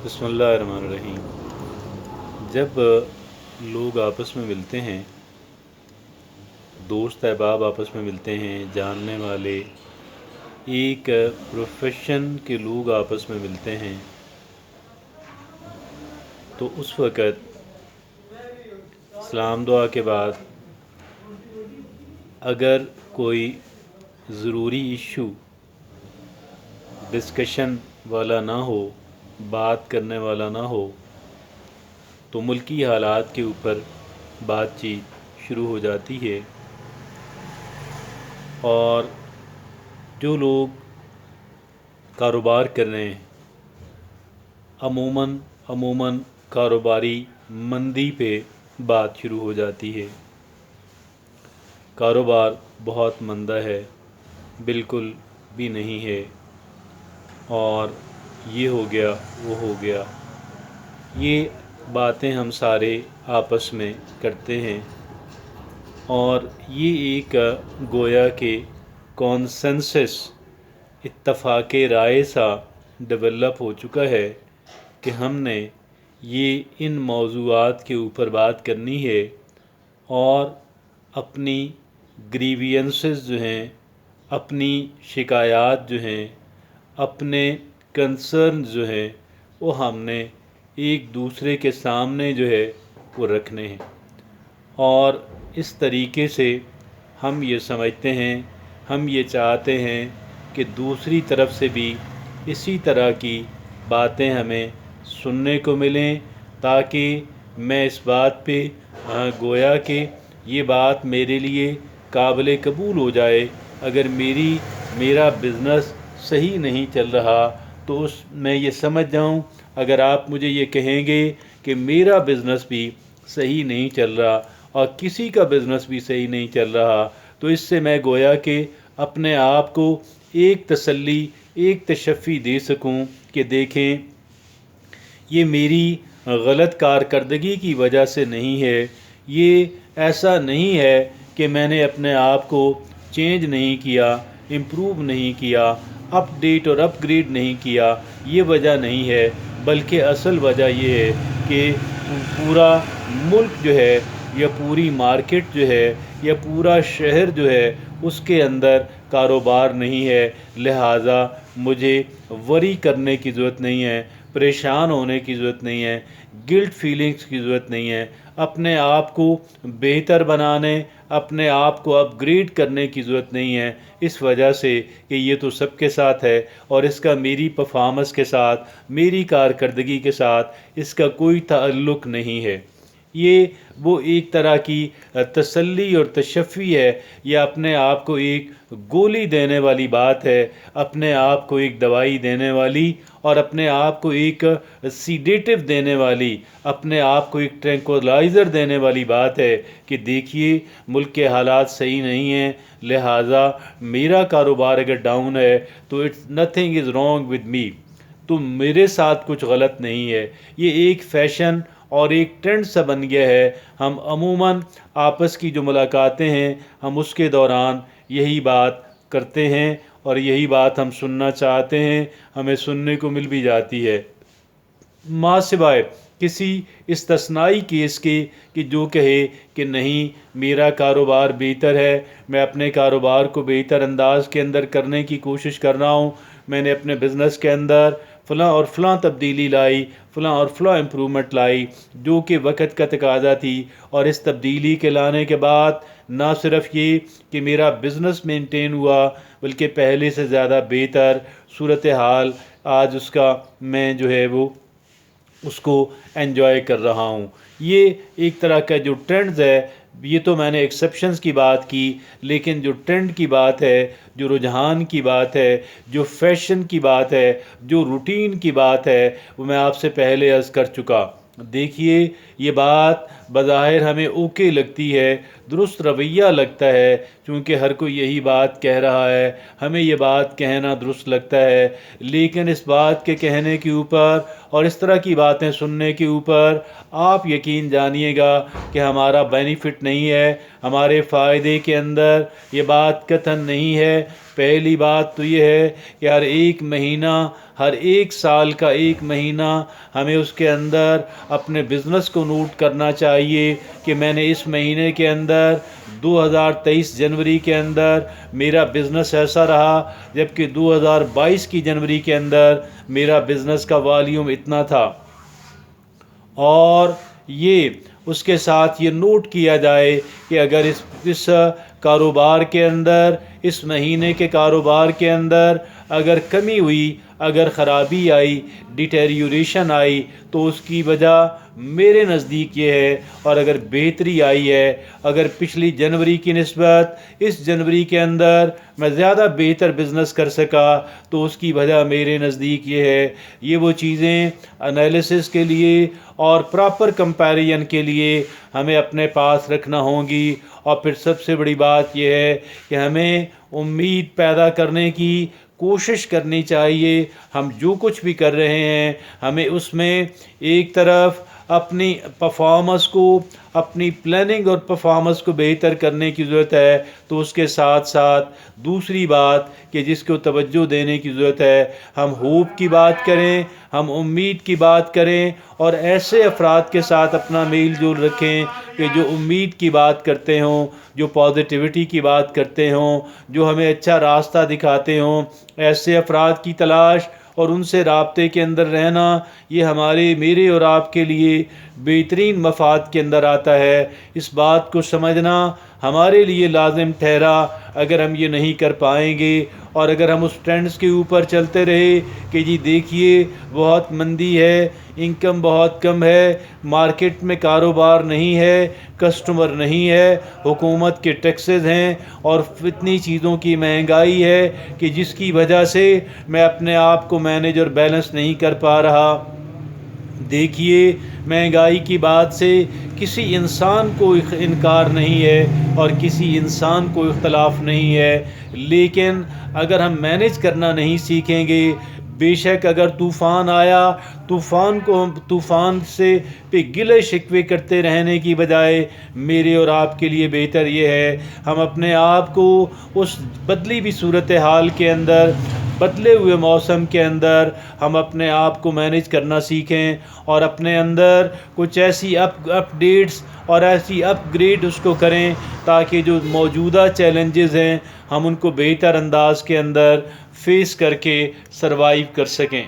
بسم اللہ الرحمن الرحیم۔ جب لوگ آپس میں ملتے ہیں، دوست احباب آپس میں ملتے ہیں، جاننے والے ایک پروفیشن کے لوگ آپس میں ملتے ہیں، تو اس وقت سلام دعا کے بعد اگر کوئی ضروری ایشو ڈسکشن والا نہ ہو، بات کرنے والا نہ ہو، تو ملکی حالات کے اوپر بات چیت شروع ہو جاتی ہے۔ اور جو لوگ کاروبار کر رہے ہیں، عموماً کاروباری مندی پہ بات شروع ہو جاتی ہے۔ کاروبار بہت مندہ ہے، بالکل بھی نہیں ہے، اور یہ ہو گیا وہ ہو گیا، یہ باتیں ہم سارے آپس میں کرتے ہیں، اور یہ ایک گویا کہ کانسنسس اتفاق رائے سا ڈیولپ ہو چکا ہے کہ ہم نے یہ ان موضوعات کے اوپر بات کرنی ہے، اور اپنی گریوینسز جو ہیں، اپنی شکایات جو ہیں، اپنے کنسرن جو ہیں، وہ ہم نے ایک دوسرے کے سامنے جو ہے وہ رکھنے ہیں۔ اور اس طریقے سے ہم یہ سمجھتے ہیں، ہم یہ چاہتے ہیں کہ دوسری طرف سے بھی اسی طرح کی باتیں ہمیں سننے کو ملیں، تاکہ میں اس بات پہ گویا کہ یہ بات میرے لیے قابل قبول ہو جائے۔ اگر میرا بزنس صحیح نہیں چل رہا تو میں یہ سمجھ جاؤں، اگر آپ مجھے یہ کہیں گے کہ میرا بزنس بھی صحیح نہیں چل رہا اور کسی کا بزنس بھی صحیح نہیں چل رہا، تو اس سے میں گویا کہ اپنے آپ کو ایک تسلی، ایک تشفی دے سکوں کہ دیکھیں، یہ میری غلط کارکردگی کی وجہ سے نہیں ہے، یہ ایسا نہیں ہے کہ میں نے اپنے آپ کو چینج نہیں کیا، امپروو نہیں کیا، اپ ڈیٹ اور اپ گریڈ نہیں کیا، یہ وجہ نہیں ہے، بلکہ اصل وجہ یہ ہے کہ پورا ملک جو ہے، یا پوری مارکیٹ جو ہے، یا پورا شہر جو ہے، اس کے اندر کاروبار نہیں ہے، لہٰذا مجھے وری کرنے کی ضرورت نہیں ہے، پریشان ہونے کی ضرورت نہیں ہے، گلٹ فیلنگز کی ضرورت نہیں ہے، اپنے آپ کو بہتر بنانے، اپنے آپ کو اپ گریڈ کرنے کی ضرورت نہیں ہے، اس وجہ سے کہ یہ تو سب کے ساتھ ہے، اور اس کا میری پرفارمنس کے ساتھ، میری کارکردگی کے ساتھ اس کا کوئی تعلق نہیں ہے۔ یہ وہ ایک طرح کی تسلی اور تشفی ہے، یا اپنے آپ کو ایک گولی دینے والی بات ہے، اپنے آپ کو ایک دوائی دینے والی، اور اپنے آپ کو ایک سیڈیٹو دینے والی، اپنے آپ کو ایک ٹرینکولائزر دینے والی بات ہے کہ دیکھیے ملک کے حالات صحیح نہیں ہیں، لہٰذا میرا کاروبار اگر ڈاؤن ہے تو it's nothing is wrong with me, تو میرے ساتھ کچھ غلط نہیں ہے۔ یہ ایک فیشن اور ایک ٹرینڈ سا بن گیا ہے۔ ہم عموماً آپس کی جو ملاقاتیں ہیں، ہم اس کے دوران یہی بات کرتے ہیں، اور یہی بات ہم سننا چاہتے ہیں، ہمیں سننے کو مل بھی جاتی ہے، ماں سوائے کسی استثنائی کیس کے کہ جو کہے کہ نہیں میرا کاروبار بہتر ہے، میں اپنے کاروبار کو بہتر انداز کے اندر کرنے کی کوشش کر رہا ہوں، میں نے اپنے بزنس کے اندر فلاں اور فلاں تبدیلی لائی، فلاں اور فلاں امپرومنٹ لائی، جو کہ وقت کا تقاضا تھی، اور اس تبدیلی کے لانے کے بعد نہ صرف یہ کہ میرا بزنس مینٹین ہوا، بلکہ پہلے سے زیادہ بہتر صورتحال آج اس کا میں جو ہے وہ اس کو انجوائے کر رہا ہوں۔ یہ ایک طرح کا جو ٹرینڈز ہے، یہ تو میں نے ایکسیپشنز کی بات کی، لیکن جو ٹرینڈ کی بات ہے، جو رجحان کی بات ہے، جو فیشن کی بات ہے، جو روٹین کی بات ہے، وہ میں آپ سے پہلے عرض کر چکا۔ دیکھیے، یہ بات بظاہر ہمیں اوکے لگتی ہے، درست رویہ لگتا ہے، چونکہ ہر کوئی یہی بات کہہ رہا ہے، ہمیں یہ بات کہنا درست لگتا ہے، لیکن اس بات کے کہنے کے اوپر اور اس طرح کی باتیں سننے کے اوپر آپ یقین جانیے گا کہ ہمارا بینیفٹ نہیں ہے، ہمارے فائدے کے اندر یہ بات قطعاً نہیں ہے، پہلی بات تو یہ ہے کہ ہر ایک سال کا ایک مہینہ ہمیں اس کے اندر اپنے بزنس کو نوٹ کرنا چاہیے کہ میں نے اس مہینے کے اندر 2023 جنوری کے اندر میرا بزنس ایسا رہا، جبکہ 2022 کی جنوری کے اندر میرا بزنس کا والیوم اتنا تھا، اور یہ اس کے ساتھ یہ نوٹ کیا جائے کہ اگر اس کاروبار کے اندر، اس مہینے کے کاروبار کے اندر اگر کمی ہوئی، اگر خرابی آئی، ڈیٹیریوریشن آئی، تو اس کی وجہ میرے نزدیک یہ ہے، اور اگر بہتری آئی ہے، اگر پچھلی جنوری کی نسبت اس جنوری کے اندر میں زیادہ بہتر بزنس کر سکا، تو اس کی وجہ میرے نزدیک یہ ہے۔ یہ وہ چیزیں انالیسس کے لیے اور پراپر کمپیریزن کے لیے ہمیں اپنے پاس رکھنا ہوں گی۔ اور پھر سب سے بڑی بات یہ ہے کہ ہمیں امید پیدا کرنے کی کوشش کرنی چاہیے۔ ہم جو کچھ بھی کر رہے ہیں، ہمیں اس میں ایک طرف اپنی پرفارمنس کو، اپنی پلاننگ اور پرفارمنس کو بہتر کرنے کی ضرورت ہے، تو اس کے ساتھ ساتھ دوسری بات کہ جس کو توجہ دینے کی ضرورت ہے، ہم ہوپ کی بات کریں، ہم امید کی بات کریں، اور ایسے افراد کے ساتھ اپنا میل جول رکھیں کہ جو امید کی بات کرتے ہوں، جو پازیٹیوٹی کی بات کرتے ہوں، جو ہمیں اچھا راستہ دکھاتے ہوں۔ ایسے افراد کی تلاش اور ان سے رابطے کے اندر رہنا، یہ میرے اور آپ کے لیے بہترین مفاد کے اندر آتا ہے۔ اس بات کو سمجھنا ہمارے لیے لازم ٹھہرا۔ اگر ہم یہ نہیں کر پائیں گے، اور اگر ہم اس ٹرینڈز کے اوپر چلتے رہے کہ جی دیکھیے بہت مندی ہے، انکم بہت کم ہے، مارکیٹ میں کاروبار نہیں ہے، کسٹمر نہیں ہے، حکومت کے ٹیکسز ہیں، اور اتنی چیزوں کی مہنگائی ہے کہ جس کی وجہ سے میں اپنے آپ کو مینیج اور بیلنس نہیں کر پا رہا۔ دیکھیے، مہنگائی کی بات سے کسی انسان کو انکار نہیں ہے اور کسی انسان کو اختلاف نہیں ہے، لیکن اگر ہم مینیج کرنا نہیں سیکھیں گے، بے شک اگر طوفان آیا، طوفان سے پہ گلے شکوے کرتے رہنے کی بجائے میرے اور آپ کے لیے بہتر یہ ہے ہم اپنے آپ کو اس بدلی ہوئی صورتحال کے اندر، بدلے ہوئے موسم کے اندر ہم اپنے آپ کو مینیج کرنا سیکھیں، اور اپنے اندر کچھ ایسی اپ ڈیٹس اور ایسی اپ گریڈ اس کو کریں تاکہ جو موجودہ چیلنجز ہیں ہم ان کو بہتر انداز کے اندر فیس کر کے سروائیو کر سکیں۔